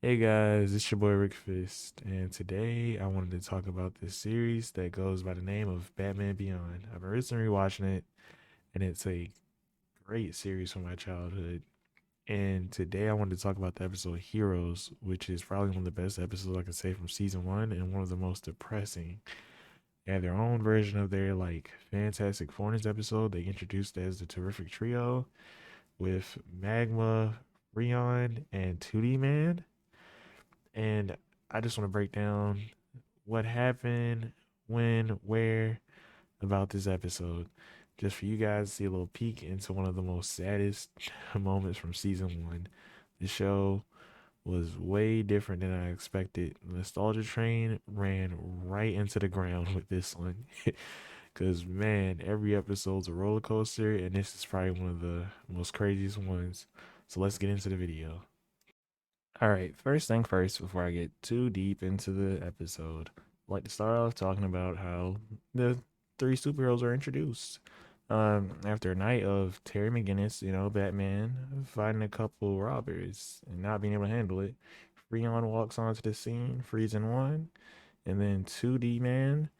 Hey guys, it's your boy Rick Fist, and today I wanted to talk about this series that goes by the name of Batman Beyond. I've been recently rewatching it, and it's a great series from my childhood. And today I wanted to talk about the episode Heroes, which is probably one of the best episodes I can say from season one, and one of the most depressing. They have their own version of their Fantastic Fourness episode. They introduced as the Terrific Trio with Magma, Freon, and 2D Man. And I just want to break down what happened, when, where about this episode. Just for you guys to see a little peek into one of the most saddest moments from season one. The show was way different than I expected. The nostalgia train ran right into the ground with this one. Because, man, every episode's a roller coaster, and this is probably one of the most craziest ones. So let's get into the video. All right, first thing first, before I get too deep into the episode, I'd like to start off talking about how the three superheroes are introduced. After a night of Terry McGinnis, Batman fighting a couple robbers and not being able to handle it, Freon walks onto the scene, freezing one, and then 2D Man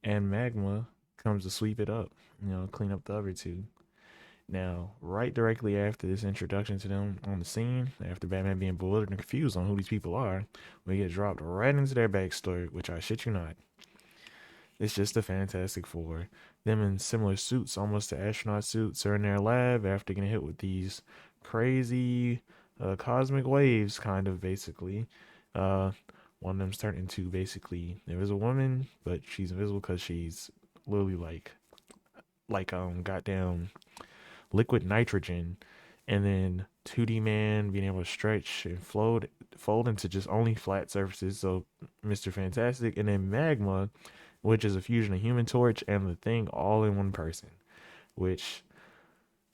and Magma comes to sweep it up, clean up the other two. Now, right directly after this introduction to them on the scene, after Batman being bewildered and confused on who these people are, we get dropped right into their backstory, which I shit you not. It's just a Fantastic Four. Them in similar suits, almost to astronaut suits, are in their lab after getting hit with these crazy cosmic waves, kind of basically. Uh, One of them's turned into basically there is a woman, but she's invisible because she's literally goddamn liquid nitrogen, and then 2D Man being able to stretch and fold into just only flat surfaces. So Mr. Fantastic, and then Magma, which is a fusion of Human Torch and the Thing all in one person, which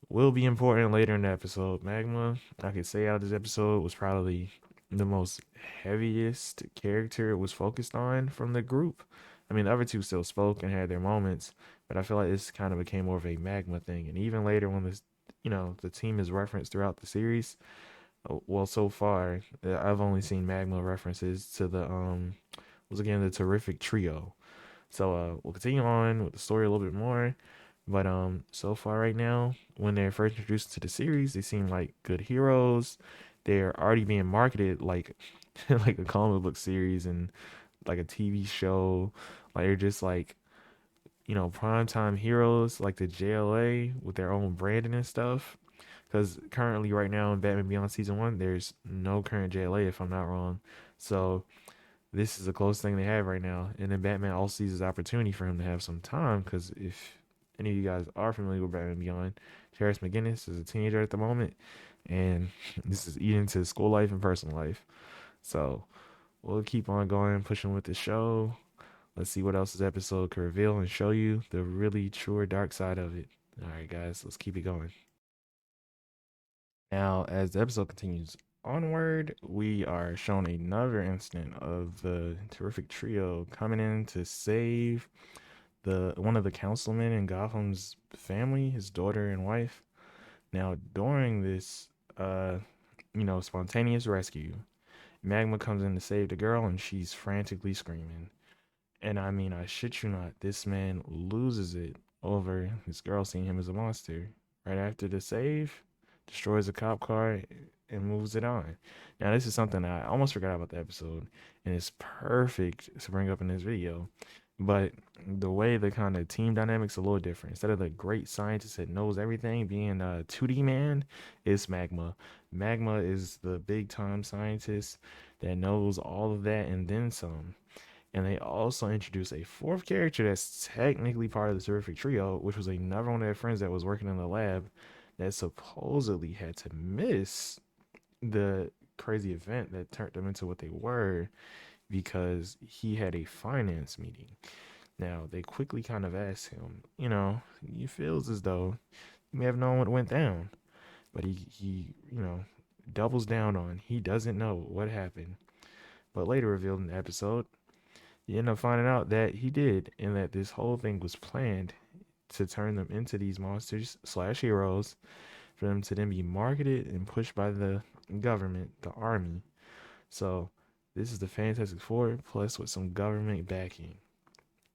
will be important later in the episode. Magma, I could say out of this episode, was probably the most heaviest character it was focused on from the group. I mean, the other two still spoke and had their moments, but I feel like this kind of became more of a Magma thing. And even later, when the team is referenced throughout the series, well, so far, I've only seen Magma references to was again the terrific trio. So we'll continue on with the story a little bit more. But so far right now, when they're first introduced to the series, they seem like good heroes. They're already being marketed like like a comic book series and like a TV show. Like they're just like, primetime heroes like the JLA with their own branding and stuff. Because currently, right now in Batman Beyond season one, there's no current JLA if I'm not wrong. So this is the closest thing they have right now. And then Batman also sees this opportunity for him to have some time because if any of you guys are familiar with Batman Beyond, Terrence McGinnis is a teenager at the moment, and this is eating into his school life and personal life. So we'll keep on going, pushing with the show. Let's see what else this episode could reveal and show you the really true dark side of it. All right, guys, let's keep it going. Now, as the episode continues onward, we are shown another incident of the terrific trio coming in to save the one of the councilmen in Gotham's family, his daughter and wife. Now, during this, spontaneous rescue, Magma comes in to save the girl, and she's frantically screaming. And I mean, I shit you not, this man loses it over this girl seeing him as a monster. Right after the save, destroys a cop car and moves it on. Now, this is something I almost forgot about the episode, and it's perfect to bring up in this video. But the way the kind of team dynamics a little different. Instead of the great scientist that knows everything being a 2D man, it's Magma. Magma is the big time scientist that knows all of that and then some. And they also introduced a fourth character that's technically part of the Terrific Trio, which was another one of their friends that was working in the lab that supposedly had to miss the crazy event that turned them into what they were because he had a finance meeting. Now, they quickly kind of asked him, he feels as though he may have known what went down, but he doubles down on he doesn't know what happened. But later revealed in the episode, you end up finding out that he did, and that this whole thing was planned to turn them into these monsters slash heroes, for them to then be marketed and pushed by the government, the army. So this is the Fantastic Four plus with some government backing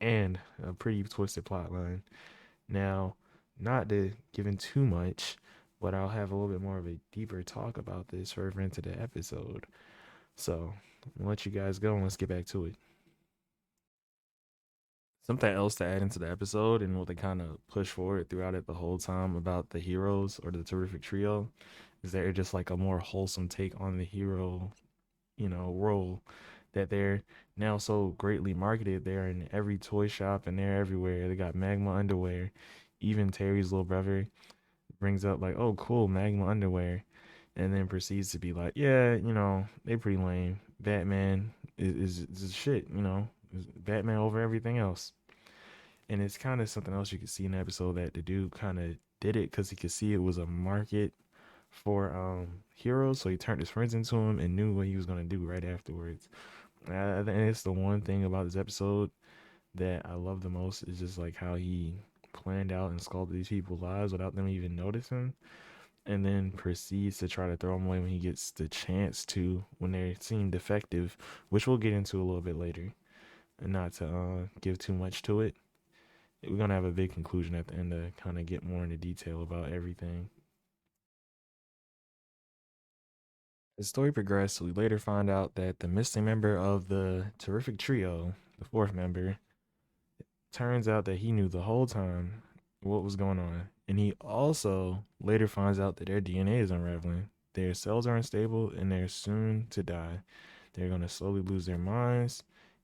and a pretty twisted plot line. Now, not to give in too much, but I'll have a little bit more of a deeper talk about this further into the episode. So I'll let you guys go and let's get back to it. Something else to add into the episode and what they kind of push forward throughout it the whole time about the heroes or the terrific trio is they're just like a more wholesome take on the hero, role that they're now so greatly marketed. They're in every toy shop and they're everywhere. They got Magma underwear. Even Terry's little brother brings up like, "Oh, cool, Magma underwear," and then proceeds to be like, "Yeah, they pretty lame. Batman is shit. Is Batman over everything else." And it's kind of something else you could see in the episode that the dude kind of did it because he could see it was a market for heroes, so he turned his friends into him and knew what he was gonna do right afterwards. I think it's the one thing about this episode that I love the most is just like how he planned out and sculpted these people's lives without them even noticing, and then proceeds to try to throw them away when he gets the chance to when they seem defective, which we'll get into a little bit later, and not to give too much to it. We're gonna have a big conclusion at the end to kind of get more into detail about everything. As the story progressed, we later find out that the missing member of the terrific trio, the fourth member, turns out that he knew the whole time what was going on. And he also later finds out that their DNA is unraveling. Their cells are unstable and they're soon to die. They're going to slowly lose their minds,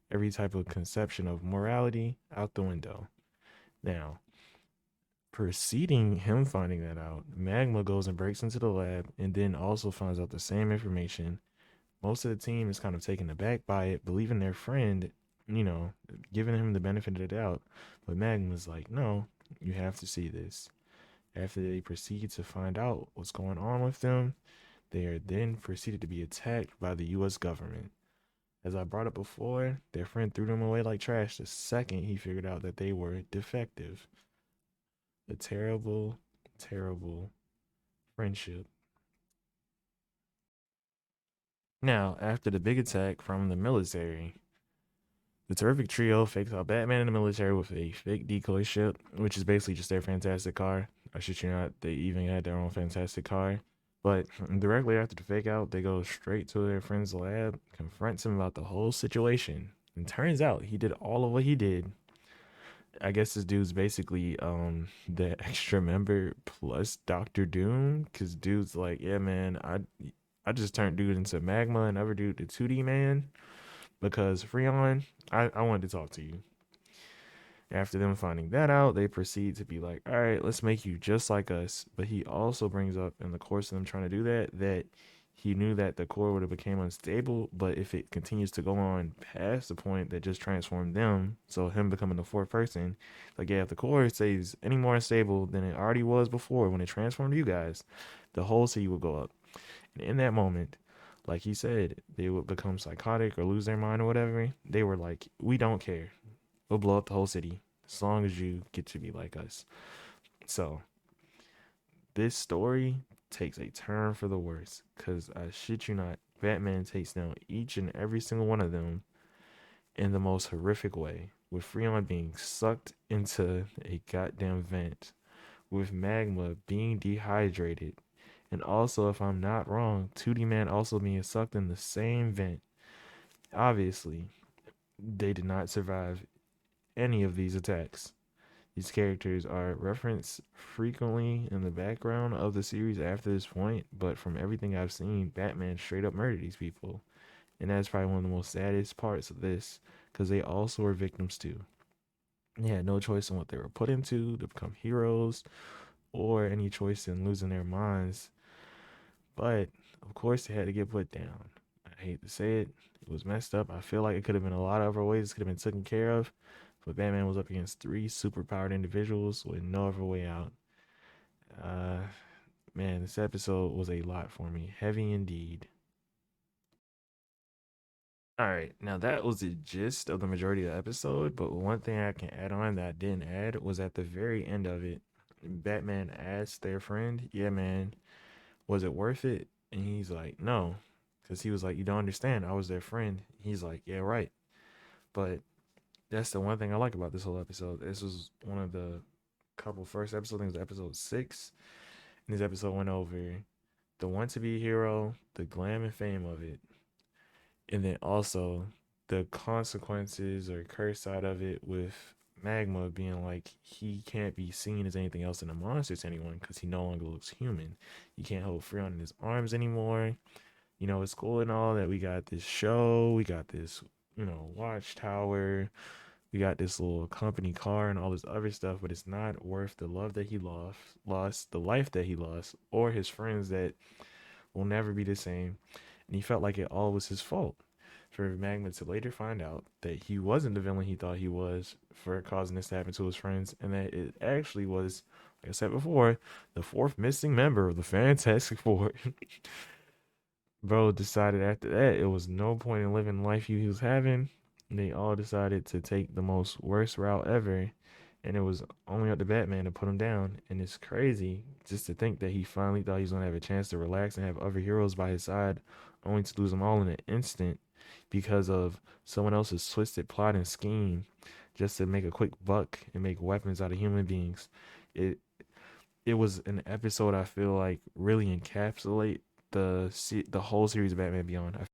every type of conception of morality out the window. Now, preceding him finding that out, Magma goes and breaks into the lab and then also finds out the same information. Most of the team is kind of taken aback by it, believing their friend, you know, giving him the benefit of the doubt. But Magma's like, no, you have to see this. After they proceed to find out what's going on with them, they are then proceeded to be attacked by the US government. As I brought up before, their friend threw them away like trash the second he figured out that they were defective. A terrible, terrible friendship. Now, after the big attack from the military, the terrific trio fakes out Batman in the military with a fake decoy ship, which is basically just their fantastic car. I shit you not, they even had their own fantastic car. But directly after the fake out, they go straight to their friend's lab, confronts him about the whole situation. And turns out he did all of what he did. I guess this dude's basically the extra member plus Doctor Doom, cause dude's like, yeah man, I just turned dude into Magma and other dude to 2D man because Freon, I wanted to talk to you. After them finding that out, they proceed to be like, all right, let's make you just like us. But he also brings up in the course of them trying to do that, that he knew that the core would have became unstable, but if it continues to go on past the point that just transformed them, so him becoming the fourth person, like yeah, if the core stays any more unstable than it already was before when it transformed you guys, the whole city would go up. And in that moment, like he said, they would become psychotic or lose their mind or whatever. They were like, we don't care. We'll blow up the whole city as long as you get to be like us. So this story takes a turn for the worse because I shit you not, Batman takes down each and every single one of them in the most horrific way, with Freon being sucked into a goddamn vent, with Magma being dehydrated, and also, if I'm not wrong, 2D Man also being sucked in the same vent. Obviously, they did not survive any of these attacks. These characters are referenced frequently in the background of the series after this point, but from everything I've seen, Batman straight up murdered these people. And that's probably one of the most saddest parts of this, because they also were victims too. They had no choice in what they were put into to become heroes, or any choice in losing their minds. But of course, they had to get put down. I hate to say it, it was messed up. I feel like it could have been a lot of other ways. It could have been taken care of, but Batman was up against three superpowered individuals with no other way out. Uh, man, this episode was a lot for me. Heavy indeed. All right, now that was the gist of the majority of the episode, but one thing I can add on that I didn't add was at the very end of it, Batman asked their friend, yeah, man, was it worth it? And he's like, no. because he was like, "You don't understand. I was their friend." He's like, "Yeah, right." But that's the one thing I like about this whole episode. This was one of the couple first episodes. I think it was episode 6. And this episode went over the want to be hero, the glam and fame of it, and then also the consequences or curse side of it with Magma being like he can't be seen as anything else than a monster to anyone because he no longer looks human. He can't hold Freon in his arms anymore. It's cool and all that we got this show, we got this, watchtower, we got this little company car and all this other stuff, but it's not worth the love that he lost, the life that he lost, or his friends that will never be the same. And he felt like it all was his fault. For Magma to later find out that he wasn't the villain he thought he was for causing this to happen to his friends, and that it actually was, like I said before, the fourth missing member of the Fantastic Four. Bro decided after that it was no point in living the life he was having. They all decided to take the most worst route ever, and it was only up to Batman to put him down. And it's crazy just to think that he finally thought he was gonna have a chance to relax and have other heroes by his side, only to lose them all in an instant because of someone else's twisted plot and scheme, just to make a quick buck and make weapons out of human beings. It it was an episode I feel like really encapsulate the whole series of Batman Beyond. I